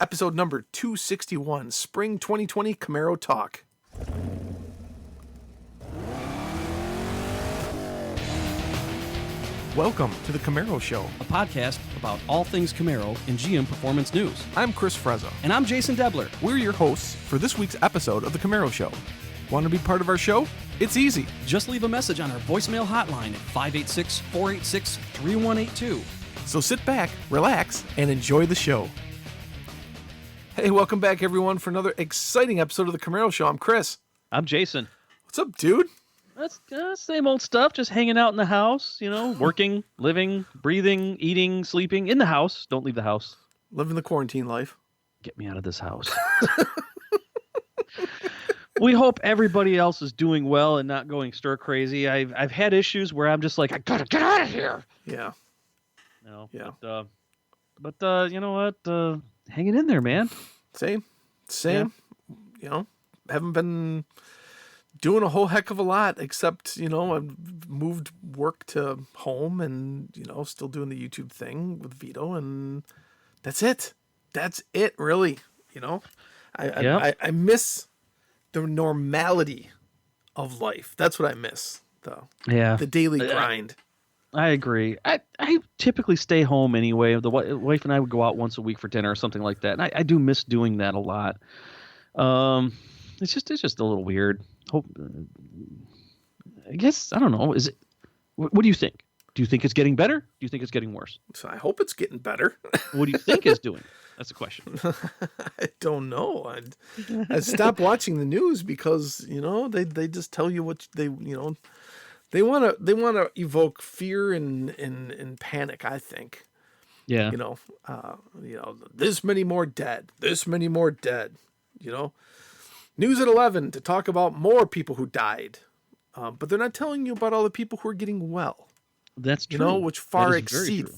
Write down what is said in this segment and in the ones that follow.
episode number 261, Spring 2020 Camaro Talk. Welcome to the Camaro Show, a podcast about all things Camaro and GM Performance News. I'm Chris Frezza. And I'm Jason Debler. We're your hosts for this week's episode of the Camaro Show. Want to be part of our show? It's easy. Just leave a message on our voicemail hotline at 586-486-3182. So sit back, relax, and enjoy the show. Hey, welcome back, everyone, for another exciting episode of the Camaro Show. I'm Chris. I'm Jason. What's up, dude? That's same old stuff, just hanging out in the house, working, living, breathing, eating, sleeping in the house. Don't leave the house. Living the quarantine life. Get me out of this house. We hope everybody else is doing well and not going stir crazy. I've had issues where I'm just like, I gotta get out of here. Yeah. No. Yeah. But you know what? Hanging in there, man. Same. Yeah. Haven't been doing a whole heck of a lot, except, I've moved work to home and, still doing the YouTube thing with Vito, and that's it. That's it, really. I miss the normality of life. That's what I miss, though. Yeah. The daily grind. I agree. I typically stay home anyway. The wife and I would go out once a week for dinner or something like that. And I do miss doing that a lot. It's just a little weird. I guess, I don't know. Is it? What do you think? Do you think it's getting better? Do you think it's getting worse? So I hope it's getting better. What do you think it's doing? That's the question. I don't know. I stopped watching the news because, they just tell you what they want to evoke fear and panic, I think. Yeah. This many more dead. News at 11 to talk about more people who died. But they're not telling you about all the people who are getting well. That's true. Which far exceed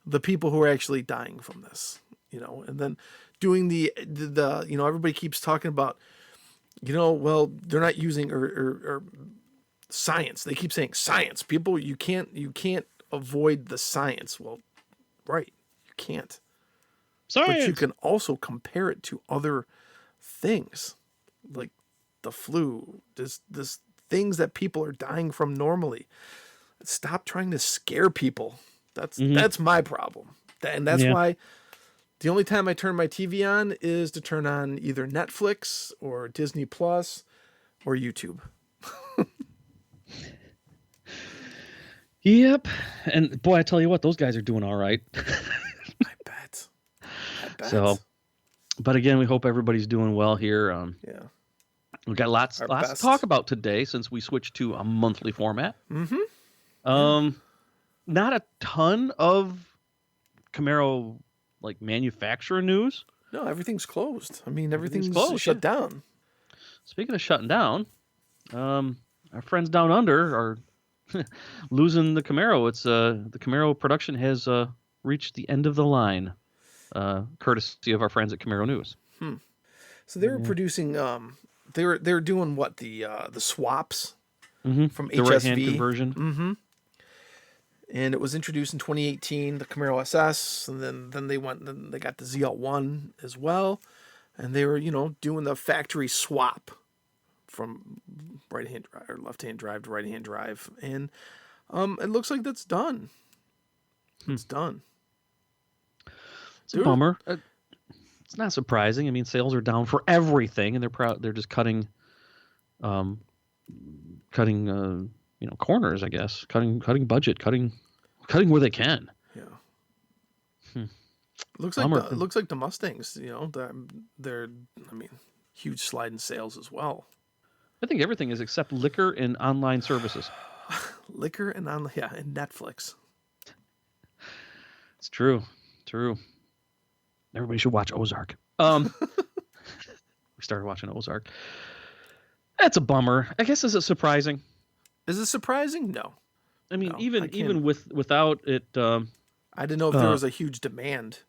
the people who are actually dying from this. And then doing the everybody keeps talking about, well, they're not using or science. They keep saying science. People, you can't avoid the science. Well, right, you can't. Science. But you can also compare it to other things, like the flu. This things that people are dying from normally. Stop trying to scare people. That's my problem, and that's why the only time I turn my TV on is to turn on either Netflix or Disney Plus or YouTube. Yep. And boy, I tell you what, those guys are doing all right. I bet. So, but again, we hope everybody's doing well here. Yeah. We've got lots to talk about today since we switched to a monthly format. Mm-hmm. Not a ton of Camaro manufacturer news. No, everything's closed. I mean, everything's closed, shut down. Speaking of shutting down, our friends down under are losing the Camaro. It's the Camaro production has reached the end of the line, courtesy of our friends at Camaro News. So they were producing. They were doing what the swaps from HSV, the right-hand conversion. Mm-hmm. And it was introduced in 2018, the Camaro SS, and then they got the ZL1 as well, and they were doing the factory swap from right-hand drive or left-hand drive to right-hand drive, and it looks like that's done. It's done. It's a bummer. It's not surprising. I mean, sales are down for everything, and they're just cutting corners, I guess. Cutting budget, cutting where they can. Yeah. Looks like the Mustangs, they're huge slide in sales as well. I think everything is except liquor and online services. Liquor and and Netflix. It's true. Everybody should watch Ozark. We started watching Ozark. That's a bummer. I guess, is it surprising? Is it surprising? No. I mean, even without it. I didn't know if there was a huge demand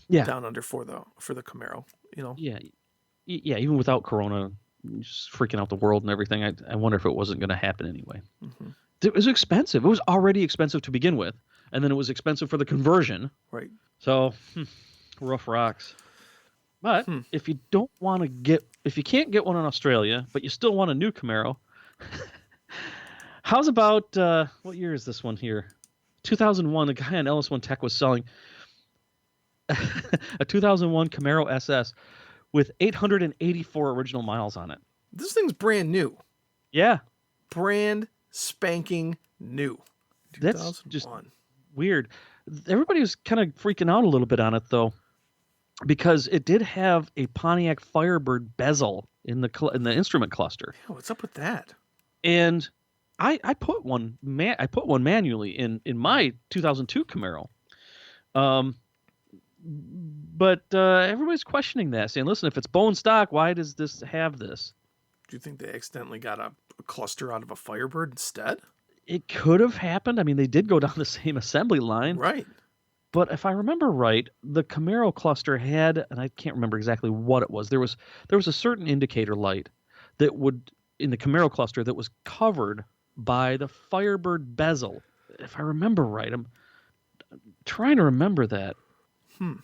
down under for the Camaro. Yeah. Even without Corona just freaking out the world and everything, I wonder if it wasn't going to happen anyway. Mm-hmm. It was expensive. It was already expensive to begin with, and then it was expensive for the conversion. Right. So Rough rocks. But Hmm. if you can't get one in Australia, but you still want a new Camaro, how's about what year is this one here? 2001. A guy on LS1 Tech was selling a 2001 Camaro SS with 884 original miles on it. This thing's brand new. Yeah, Brand spanking new. that's 2001. just weird. Everybody was kind of freaking out a little bit on it though, because it did have a Pontiac Firebird bezel in the instrument cluster. Yeah, what's up with that? And I put one manually in my 2002 Camaro. But everybody's questioning that, saying, listen, if it's bone stock, why does this have this? Do you think they accidentally got a cluster out of a Firebird instead? It could have happened. I mean, they did go down the same assembly line. Right. But if I remember right, the Camaro cluster had, and I can't remember exactly what it was, there was a certain indicator light that would, in the Camaro cluster, that was covered by the Firebird bezel. If I remember right, I'm trying to remember that. Man,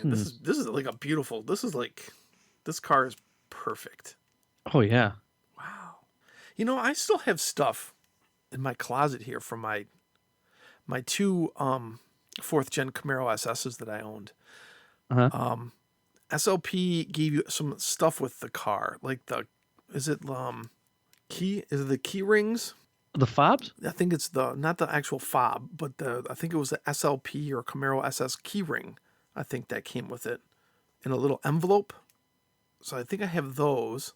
this is like a beautiful. This car is perfect. Oh yeah. Wow. You know, I still have stuff in my closet here from my two 4th gen Camaro SSs that I owned. Uh-huh. SLP gave you some stuff with the car, like the key rings? The fobs? I think it's not the actual fob, but I think it was the SLP or Camaro SS key ring. I think that came with it in a little envelope. So I think I have those.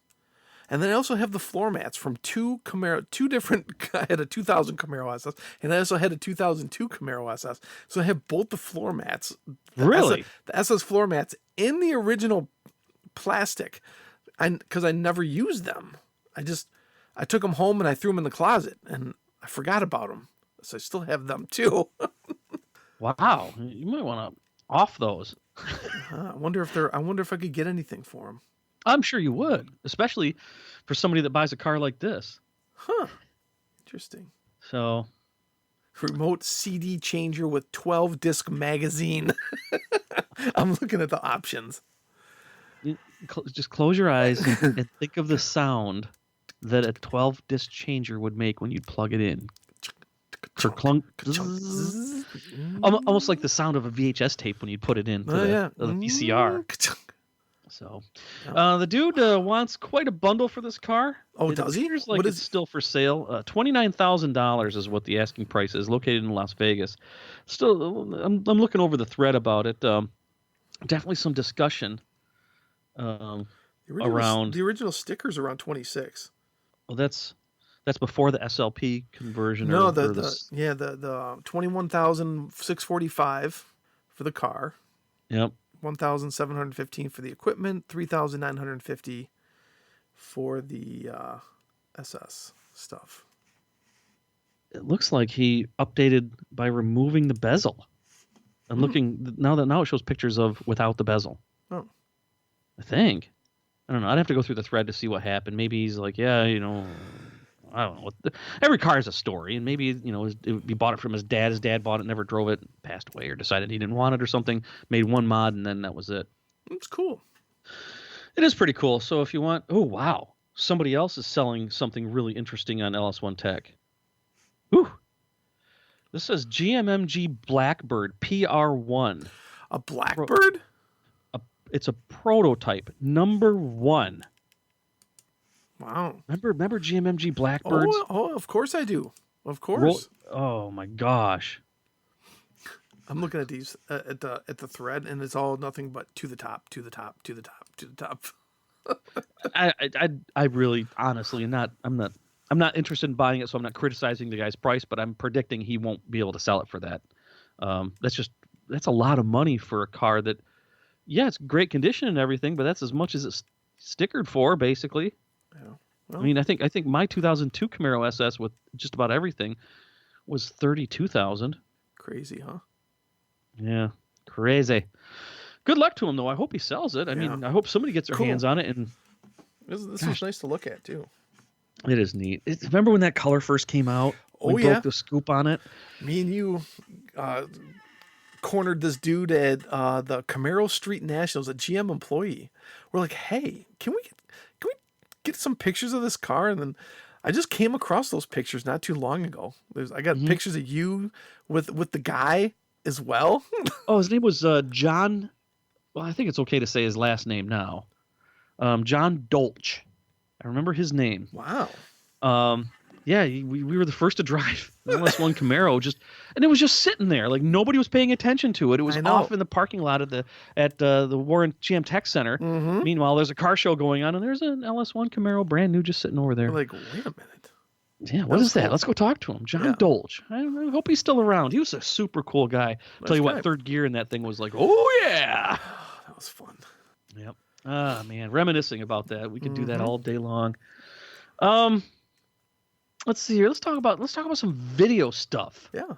And then I also have the floor mats from two different. I had a 2000 Camaro SS, and I also had a 2002 Camaro SS. So I have both the floor mats. Really? The SS floor mats in the original plastic, because I never used them. I took them home and I threw them in the closet, and I forgot about them. So I still have them too. Wow, you might want to off those. I wonder if I could get anything for them. I'm sure you would, especially for somebody that buys a car like this. Huh. Interesting. So, remote CD changer with 12 disc magazine. I'm looking at the options. Just close your eyes and think of the sound that a 12 disc changer would make when you plug it in. Clunk. Almost like the sound of a VHS tape when you put it in the VCR. So, the dude wants quite a bundle for this car. Oh, does he? It appears like it's still for sale. $29,000 is what the asking price is. Located in Las Vegas. Still, I'm looking over the thread about it. Definitely some discussion. Around the original stickers around 26. Well, that's before the SLP conversion. No, the 21,645 for the car. Yep. 1,715 for the equipment, 3,950 for the SS stuff. It looks like he updated by removing the bezel. And looking now it shows pictures of without the bezel. Oh, I think. I don't know. I'd have to go through the thread to see what happened. Maybe he's like, yeah, I don't know. Every car has a story, and maybe he bought it from his dad. His dad bought it, never drove it, passed away, or decided he didn't want it or something. Made one mod, and then that was it. it's cool. It is pretty cool. So if you want, oh wow, somebody else is selling something really interesting on LS1 Tech. Ooh, this says GMMG Blackbird PR1. A Blackbird? It's a prototype, number 1. Wow. Remember GMMG Blackbirds? Oh, of course I do. Of course. Oh my gosh. I'm looking at these at the thread, and it's all nothing but to the top, to the top, to the top, to the top. I really honestly I'm not interested in buying it, so I'm not criticizing the guy's price, but I'm predicting he won't be able to sell it for that. That's a lot of money for a car that, yeah, it's great condition and everything, but that's as much as it's stickered for, basically. Yeah. Well, I mean, I think my 2002 Camaro SS with just about everything was $32,000. Crazy, huh? Yeah, crazy. Good luck to him, though. I hope he sells it. I mean, I hope somebody gets their hands on it. And this is nice to look at too. It is neat. Remember when that color first came out? Oh, we broke the scoop on it. Me and you cornered this dude at the Camaro Street Nationals, a GM employee. We're like, hey, can we get some pictures of this car? And then I just came across those pictures not too long ago. I got pictures of you with the guy as well. Oh, his name was John. Well, I think it's okay to say his last name now. John Dolch. I remember his name. Wow. Yeah, we were the first to drive the LS1 Camaro, and it was just sitting there, like nobody was paying attention to it. It was off in the parking lot at the Warren GM Tech Center. Mm-hmm. Meanwhile, there's a car show going on, and there's an LS1 Camaro, brand new, just sitting over there. We're like, wait a minute. Yeah, what is that? Cool. Let's go talk to him. John Dolch. I hope he's still around. He was a super cool guy. Tell you what, third gear in that thing was like, oh yeah, that was fun. Yep. Ah man, reminiscing about that. We could do that all day long. Let's see here. Let's talk about some video stuff. Yeah.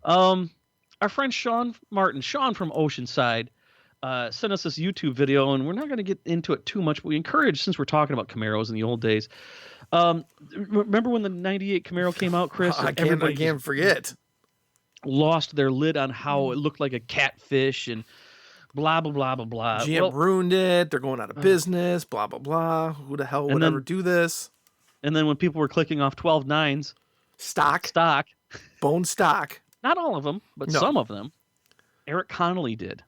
Our friend Sean from Oceanside, sent us this YouTube video, and we're not going to get into it too much, but we encourage, since we're talking about Camaros in the old days. Remember when the '98 Camaro came out, Chris? I can't forget. Lost their lid on how it looked like a catfish and blah blah blah blah blah. GM ruined it. They're going out of business. Blah blah blah. Who the hell would ever do this? And then when people were clicking off 12.9s, stock, bone stock. Not all of them, but some of them. Eric Connolly did.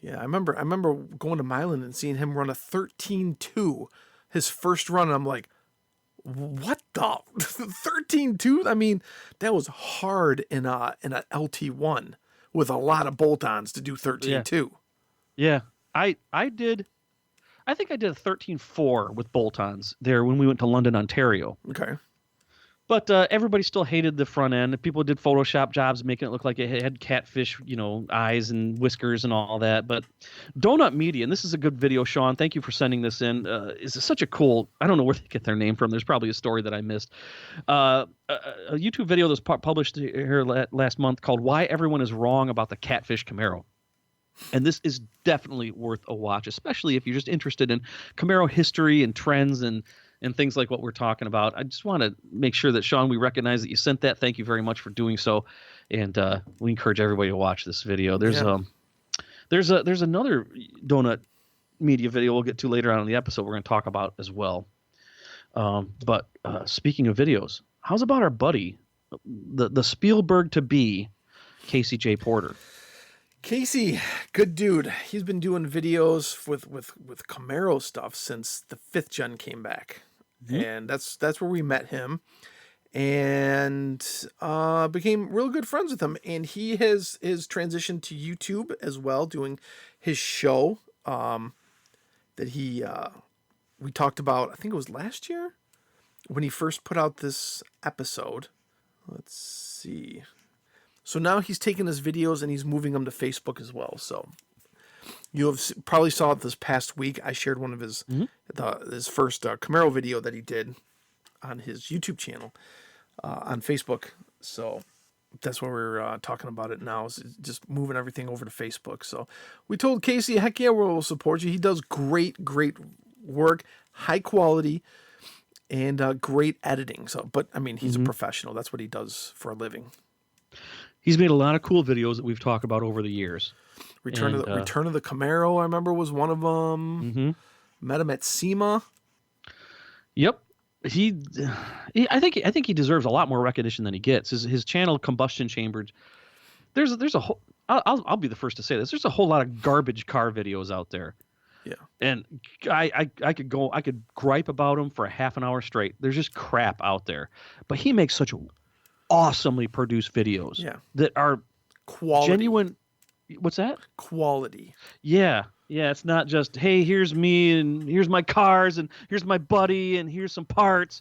Yeah, I remember going to Milan and seeing him run a 13.2, his first run. And I'm like, what the 13.2? I mean, that was hard in a LT1 with a lot of bolt-ons to do 13.2. Yeah, I think I did a 13.4 with bolt-ons there when we went to London, Ontario. Okay. But everybody still hated the front end. People did Photoshop jobs making it look like it had catfish, eyes and whiskers and all that. But Donut Media, and this is a good video, Sean. Thank you for sending this in. Is such a cool, I don't know where they get their name from. There's probably a story that I missed. A YouTube video that was published here last month called Why Everyone is Wrong About the Catfish Camaro. And this is definitely worth a watch, especially if you're just interested in Camaro history and trends and things like what we're talking about. I just want to make sure that, Sean, we recognize that you sent that. Thank you very much for doing so. And we encourage everybody to watch this video. There's another Donut Media video we'll get to later on in the episode we're going to talk about as well. But speaking of videos, how's about our buddy, the Spielberg to be, Casey J. Porter? Casey, good dude. He's been doing videos with Camaro stuff since the 5th gen came back. Mm-hmm. And that's where we met him and became real good friends with him. And he has transitioned to YouTube as well, doing his show that we talked about, I think it was last year when he first put out this episode. Let's see. So now he's taking his videos and he's moving them to Facebook as well. So you have probably saw it this past week. I shared one of his his first Camaro video that he did on his YouTube channel on Facebook. So that's why we're talking about it now, is just moving everything over to Facebook. So we told Casey, heck yeah, we'll support you. He does great work, high quality, and great editing. So, but I mean, he's a professional. That's what he does for a living. He's made a lot of cool videos that we've talked about over the years. Return of the Camaro, I remember, was one of them. Mm-hmm. Met him at SEMA. Yep. I think he deserves a lot more recognition than he gets. His channel, Combustion Chambers. There's a whole. I'll be the first to say this. There's a whole lot of garbage car videos out there. Yeah. And I could gripe about him for a half an hour straight. There's just crap out there, but he makes such awesomely produced videos that are quality. Genuine. What's that? Quality. Yeah. It's not just, hey, here's me and here's my cars and here's my buddy and here's some parts.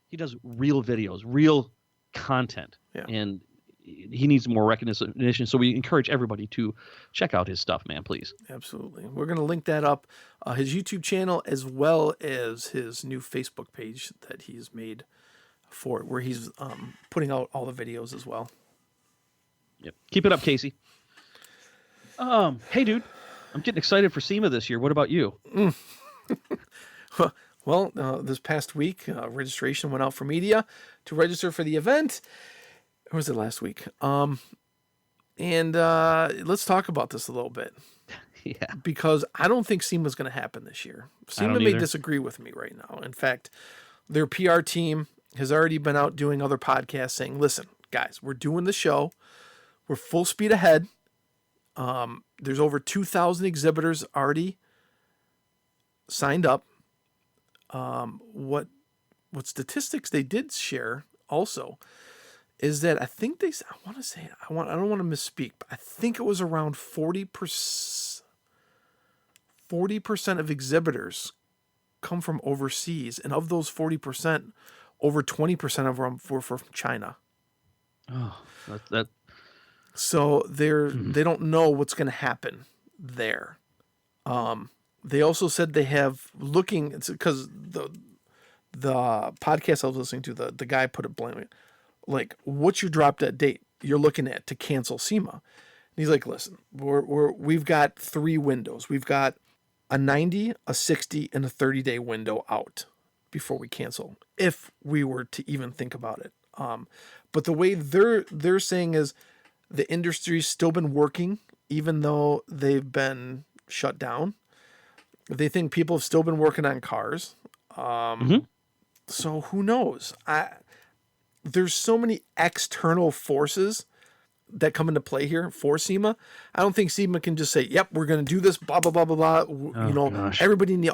He does real videos, real content, and he needs more recognition. So we encourage everybody to check out his stuff, man, please. Absolutely. We're going to link that up, his YouTube channel, as well as his new Facebook page that he's made for it, where he's putting out all the videos as well. Yep. Keep it up, Casey. Hey, dude, I'm getting excited for SEMA this year. What about you? Well, this past week, registration went out for media to register for the event. Or was it last week? And let's talk about this a little bit. Yeah. Because I don't think SEMA's going to happen this year. SEMA may disagree with me right now. In fact, their PR team has already been out doing other podcasts saying, listen, guys, we're doing the show. We're full speed ahead. There's over 2,000 exhibitors already signed up. What statistics they did share also is that I think I don't want to misspeak, but I think it was around 40% of exhibitors come from overseas, and of those 40%, over 20% of them were from China. Oh, that. So they don't know what's going to happen there. They also said they have looking. It's because the podcast I was listening to, the guy put it bluntly, like, what's your drop dead date you're looking at to cancel SEMA? And he's like, listen, we've got 3 windows. We've got a 90, a 60, and a 30-day window out before we cancel, if we were to even think about it. But the way they're saying is the industry's still been working, even though they've been shut down. They think people have still been working on cars. So who knows? There's so many external forces that come into play here for SEMA. I don't think SEMA can just say, yep, we're going to do this, blah, blah, blah, blah, blah. Gosh. Everybody in the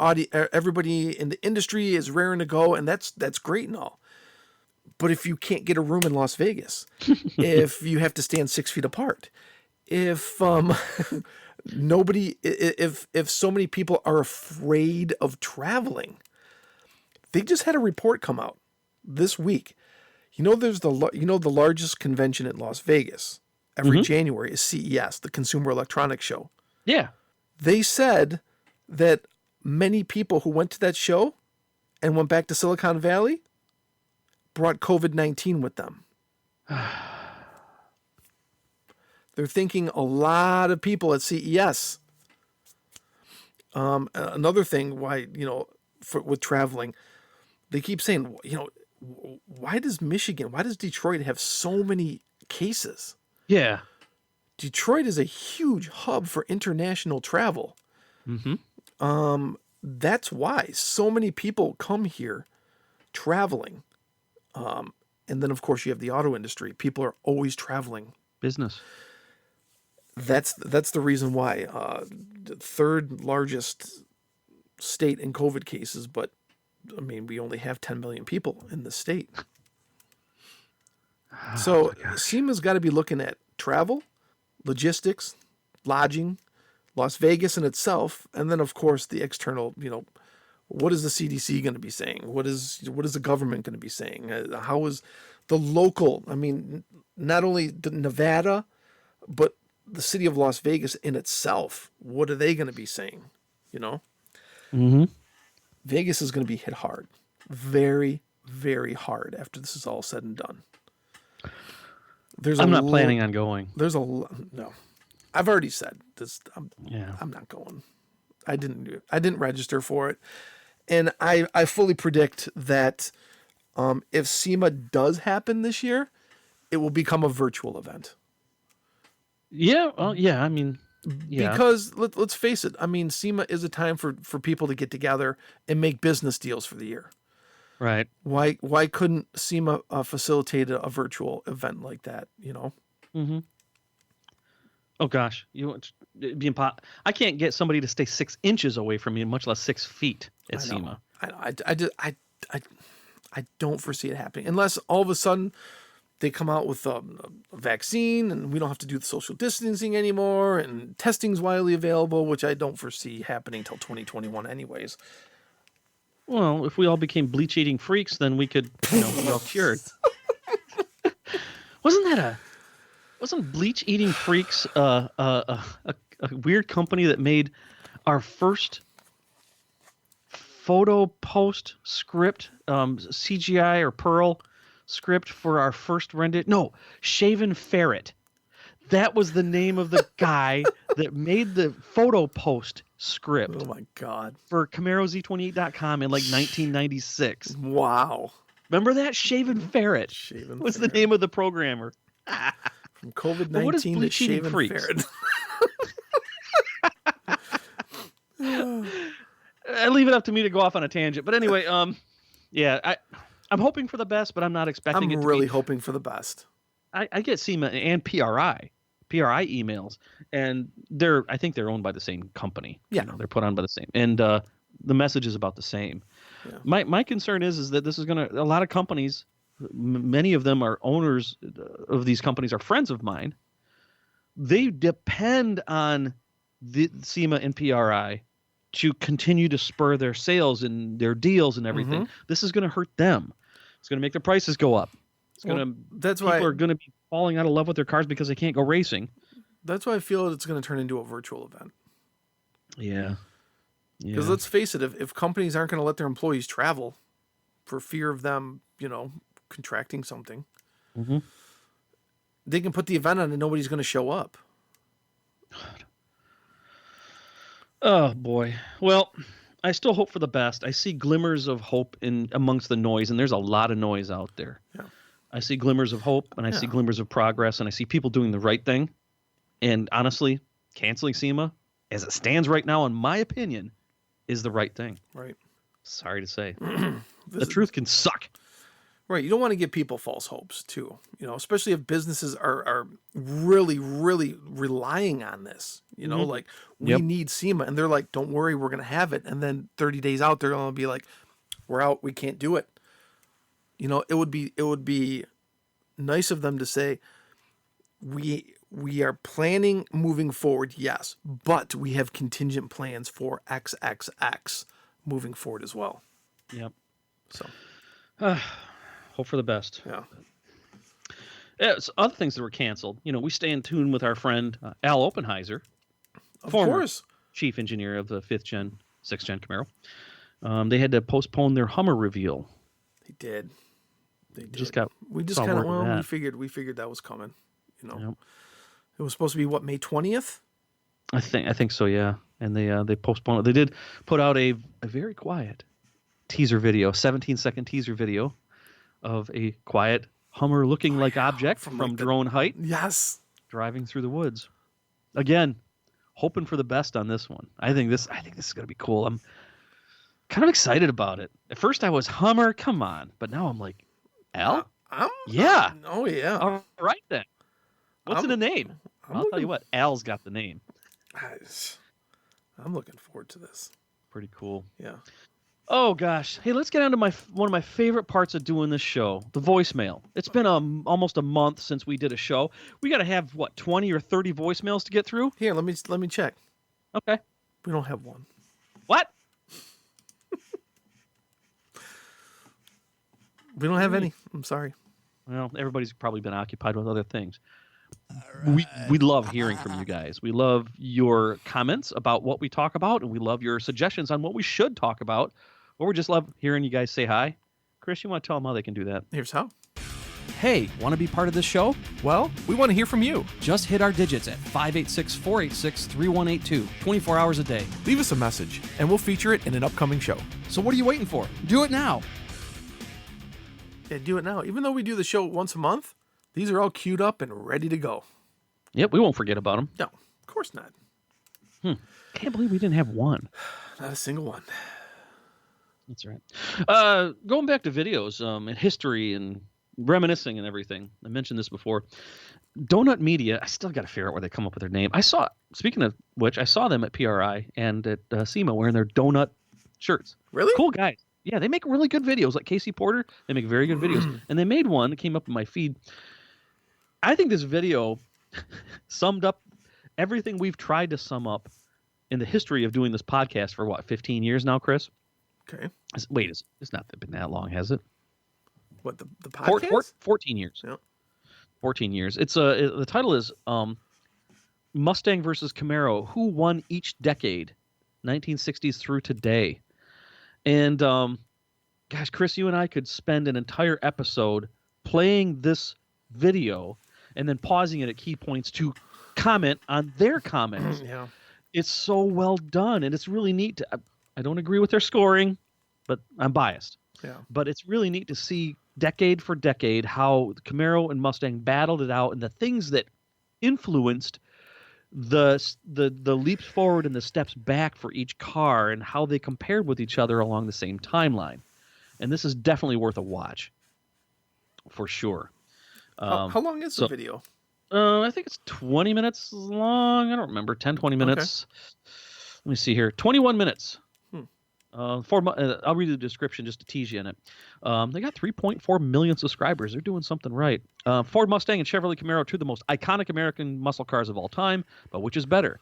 everybody in the industry is raring to go, and that's great and all. But if you can't get a room in Las Vegas, if you have to stand 6 feet apart, if if so many people are afraid of traveling, they just had a report come out this week. There's the largest convention in Las Vegas every January is CES, the Consumer Electronics Show. Yeah. They said that many people who went to that show and went back to Silicon Valley brought COVID-19 with them. They're thinking a lot of people at CES. Another thing why, with traveling, they keep saying, why does Detroit have so many cases? Yeah. Detroit is a huge hub for international travel. That's why so many people come here traveling. And then, of course, you have the auto industry. People are always traveling. Business. That's the reason why. The 3rd largest state in COVID cases, but I mean, we only have 10 million people in the state. So SEMA's got to be looking at travel, logistics, lodging, Las Vegas in itself, and then, of course, the external, what is the CDC going to be saying? What is the government going to be saying? How is the local, I mean, not only Nevada, but the city of Las Vegas in itself, what are they going to be saying? Vegas is going to be hit hard. Very, very hard after this is all said and done. I'm not planning on going. No. I've already said this. I'm not going. I didn't register for it. And I fully predict that if SEMA does happen this year, it will become a virtual event. Yeah, well, yeah, I mean, yeah. Because let's face it, I mean, SEMA is a time for people to get together and make business deals for the year. Right. Why couldn't SEMA facilitate a virtual event like that, Oh gosh, it'd be impossible. I can't get somebody to stay 6 inches away from me, much less 6 feet at SEMA. I don't foresee it happening unless all of a sudden they come out with a vaccine and we don't have to do the social distancing anymore and testing's widely available, which I don't foresee happening till 2021 anyways. Well, if we all became bleach-eating freaks, then we could, be all cured. Wasn't Bleach Eating Freaks a weird company that made our first photo post script, CGI or Pearl script for our first rendition? No, Shaven Ferret. That was the name of the guy that made the photo post script. Oh my God. For CamaroZ28.com in like 1996. Wow. Remember that? Shaven Ferret Shaven was Ferret. the name of the programmer. From But what is COVID-19 to bleach eating shaven freaks? ferret. I leave it up to me to go off on a tangent. But anyway, yeah, I'm hoping for the best, but I'm not expecting I'm it to really be. hoping for the best. I get SEMA and PRI emails, and I think they're owned by the same company. Yeah. They're put on by the same, and the message is about the same. Yeah. My concern is that this is a lot of companies, many of them are owners of these companies, are friends of mine. They depend on the SEMA and PRI to continue to spur their sales and their deals and everything. This is going to hurt them. It's going to make their prices go up. People are going to be falling out of love with their cars because they can't go racing. That's why I feel it's going to turn into a virtual event. Yeah. Because let's face it, if companies aren't going to let their employees travel for fear of them, contracting something, they can put the event on and nobody's going to show up. Oh, boy. Well, I still hope for the best. I see glimmers of hope amongst the noise, and there's a lot of noise out there. Yeah. I see glimmers of hope, and I see glimmers of progress, and I see people doing the right thing. And honestly, canceling SEMA, as it stands right now, in my opinion, is the right thing. Right. Sorry to say. The truth can suck. Right. You don't want to give people false hopes, too. Especially if businesses are really, really relying on this. Like, we need SEMA. And they're like, don't worry, we're going to have it. And then 30 days out, they're going to be like, we're out, we can't do it. It would be nice of them to say, we are planning moving forward, yes, but we have contingent plans for XXX moving forward as well. Yep. So, hope for the best. Yeah. So other things that were canceled. We stay in tune with our friend Al Oppenheiser, former chief engineer of the 6th gen Camaro. They had to postpone their Hummer reveal. They did. We figured that was coming. Yep. It was supposed to be May 20th? I think so, yeah. And they postponed it. They did put out a very quiet teaser video, 17-second teaser video of a quiet Hummer looking like object from drone height. Yes. Driving through the woods. Again, hoping for the best on this one. I think this is going to be cool. I'm kind of excited about it. At first I was Hummer, come on. But now I'm like, Al? Yeah. Oh, yeah. All right, then. What's in the name? I'll tell you what. Al's got the name. I'm looking forward to this. Pretty cool. Yeah. Oh, gosh. Hey, let's get on to one of my favorite parts of doing this show, the voicemail. It's been almost a month since we did a show. We got to have, 20 or 30 voicemails to get through? Here, let me check. Okay. We don't have one. What? We don't have any. I'm sorry. Well, everybody's probably been occupied with other things. We love hearing from you guys. We love your comments about what we talk about, and we love your suggestions on what we should talk about, or we just love hearing you guys say hi. Chris, you want to tell them how they can do that? Here's how. Hey, want to be part of this show? Well, we want to hear from you. Just hit our digits at 586-486-3182, 24 hours a day. Leave us a message, and we'll feature it in an upcoming show. So what are you waiting for? Do it now. Yeah, do it now. Even though we do the show once a month, these are all queued up and ready to go. Yep, we won't forget about them. No, of course not. Can't believe we didn't have one. Not a single one. That's right. Going back to videos and history and reminiscing and everything. I mentioned this before. Donut Media, I still got to figure out where they come up with their name. Speaking of which, I saw them at PRI and at SEMA wearing their donut shirts. Really? Cool guys. Yeah, they make really good videos. Like Casey Porter, they make very good videos. And they made one that came up in my feed. I think this video summed up everything we've tried to sum up in the history of doing this podcast for 15 years now, Chris? Okay. It's not been that long, has it? What, the podcast? 14 years. Yeah. 14 years. The title is Mustang versus Camaro, Who Won Each Decade, 1960s through today. And, gosh, Chris, you and I could spend an entire episode playing this video and then pausing it at key points to comment on their comments. Yeah. It's so well done, and it's really neat. I don't agree with their scoring, but I'm biased. Yeah. But it's really neat to see decade for decade how the Camaro and Mustang battled it out, and the things that influenced the leaps forward and the steps back for each car, and how they compared with each other along the same timeline. And this is definitely worth a watch, for sure. How long is the video? I think it's 20 minutes long. I don't remember. 10, 20 minutes. Okay. Let me see here. 21 minutes. I'll read the description just to tease you in it. They got 3.4 million subscribers. They're doing something right. Ford Mustang and Chevrolet Camaro, two of the most iconic American muscle cars of all time. But which is better?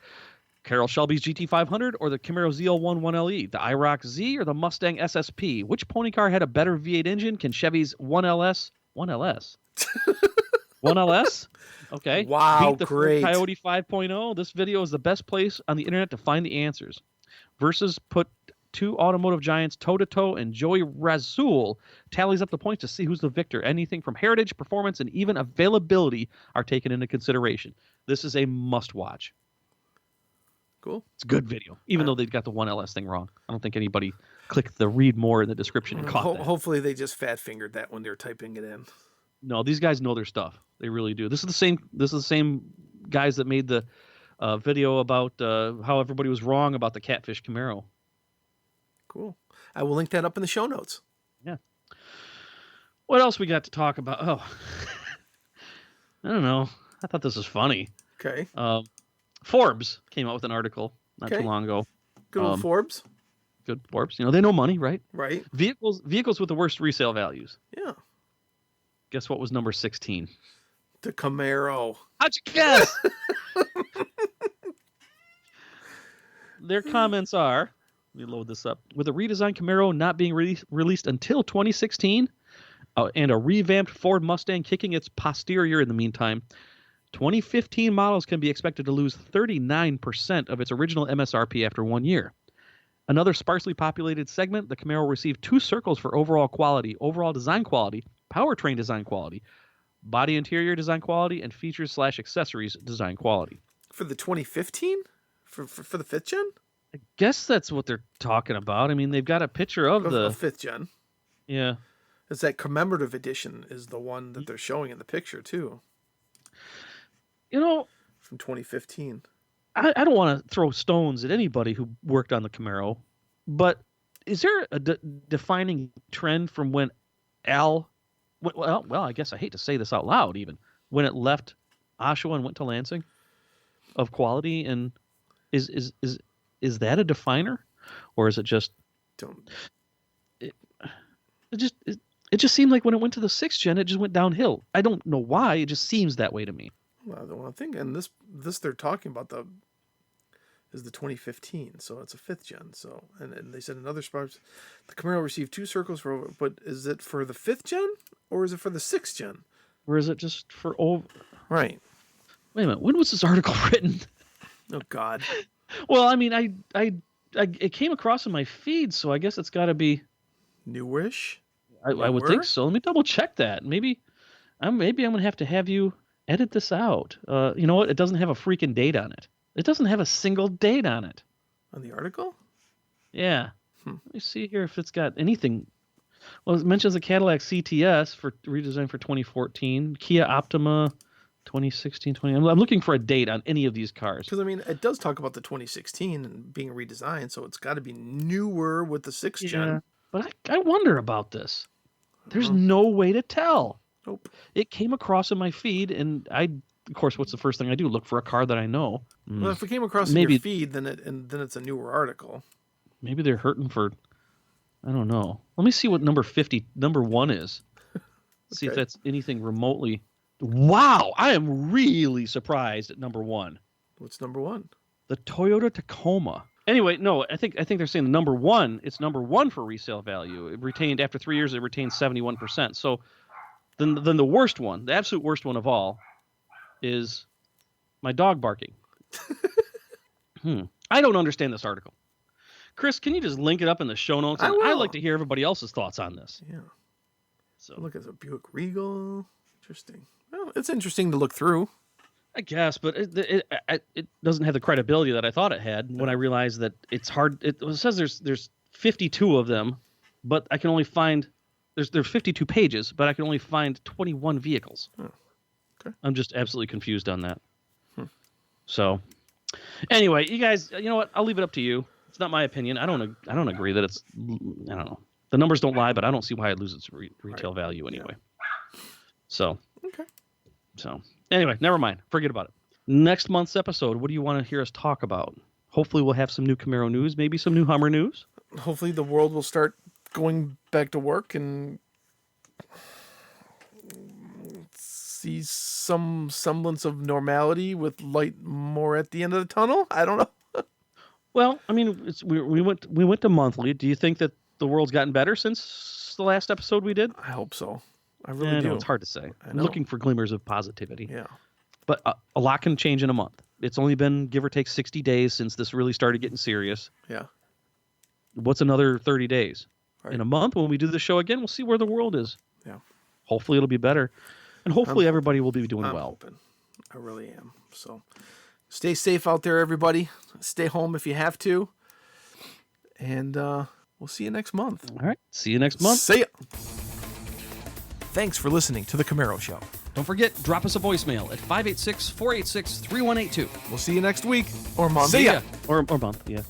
Carroll Shelby's GT500 or the Camaro ZL1 1LE? The IROC Z or the Mustang SSP? Which pony car had a better V8 engine? Can Chevy's 1LS? 1LS? Okay. Wow, beat the great. Ford Coyote 5.0? This video is the best place on the internet to find the answers. Versus put two automotive giants toe-to-toe, and Joey Razul tallies up the points to see who's the victor. Anything from heritage, performance, and even availability are taken into consideration. This is a must-watch. Cool. It's a good video, even though they got the 1LS thing wrong. I don't think anybody clicked the read more in the description and caught that. Hopefully they just fat-fingered that when they're typing it in. No, these guys know their stuff. They really do. This is the same guys that made the video about how everybody was wrong about the Catfish Camaro. Cool. I will link that up in the show notes. Yeah. What else we got to talk about? Oh, I don't know. I thought this was funny. Okay. Forbes came out with an article not too long ago. Good old Forbes. Good Forbes. You know, they know money, right? Right. Vehicles with the worst resale values. Yeah. Guess what was number 16? The Camaro. How'd you guess? Their comments are, let me load this up. With a redesigned Camaro not being released until 2016, and a revamped Ford Mustang kicking its posterior in the meantime, 2015 models can be expected to lose 39% of its original MSRP after 1 year. Another sparsely populated segment, the Camaro received 2 circles for overall quality, overall design quality, powertrain design quality, body interior design quality, and features/accessories design quality. For the 2015? For the 5th gen? I guess that's what they're talking about. I mean, they've got a picture of the 5th gen. Yeah. It's that commemorative edition is the one that they're showing in the picture too. You know, from 2015. I don't want to throw stones at anybody who worked on the Camaro, but is there a defining trend from when well, I guess I hate to say this out loud even, when it left Oshawa and went to Lansing, of quality? And is that a definer, or is it just it just seemed like when it went to the 6th gen, it just went downhill. I don't know why. It just seems that way to me. Well, I think, and this they're talking about is the 2015, so it's a 5th gen. So, and they said in other spots, the Camaro received 2 circles for, but is it for the 5th gen or is it for the 6th gen? Or is it just for over? Right. Wait a minute. When was this article written? Oh God. Well, I mean, it came across in my feed, so I guess it's got to be newish. I would think so. Let me double check that. Maybe I'm gonna have to have you edit this out. You know what? It doesn't have a freaking date on it. It doesn't have a single date on it. On the article? Yeah. Let me see here if it's got anything. Well, it mentions a Cadillac CTS for redesigned for 2014, Kia Optima 2016, 20. I'm looking for a date on any of these cars. Because, I mean, it does talk about the 2016 and being redesigned, so it's got to be newer with the 6th gen. But I wonder about this. There's no way to tell. Nope. It came across in my feed, and of course, what's the first thing I do? Look for a car that I know. Well, if it came across in your feed, then it's a newer article. Maybe they're hurting for, I don't know. Let me see what number 1 is. See if that's anything remotely. Wow, I am really surprised at number 1. What's number 1? The Toyota Tacoma. Anyway, no, I think they're saying the number 1. It's number 1 for resale value. It retained after 3 years. It retained 71%. So then the worst one, the absolute worst one of all, is my dog barking. I don't understand this article. Chris, can you just link it up in the show notes? I'd like to hear everybody else's thoughts on this. Yeah. So look at the Buick Regal. Interesting. Well, it's interesting to look through. I guess, but it doesn't have the credibility that I thought it had when I realized that it's hard. It says there's 52 of them, but I can only find there's 52 pages, but I can only find 21 vehicles. Oh, okay. I'm just absolutely confused on that. So, anyway, you guys, you know what? I'll leave it up to you. It's not my opinion. I don't agree that it's. I don't know. The numbers don't lie, but I don't see why it loses its retail value anyway. Yeah. So. Okay. So anyway, never mind. Forget about it. Next month's episode, what do you want to hear us talk about? Hopefully, we'll have some new Camaro news, maybe some new Hummer news. Hopefully, the world will start going back to work and see some semblance of normality with light more at the end of the tunnel. I don't know. Well, I mean, we went to monthly. Do you think that the world's gotten better since the last episode we did? I hope so. I really do. It's hard to say. I I'm know. looking for glimmers of positivity. Yeah. But a lot can change in a month. It's only been give or take 60 days since this really started getting serious. Yeah. What's another 30 days? Right. In a month, when we do the show again, we'll see where the world is. Yeah. Hopefully it'll be better. And hopefully everybody will be doing I'm well. hoping. I really am. So stay safe out there, everybody. Stay home if you have to. And we'll see you next month. All right. See you next month. See ya. Thanks for listening to The Camaro Show. Don't forget, drop us a voicemail at 586-486-3182. We'll see you next week or month. See ya. Or month, yeah.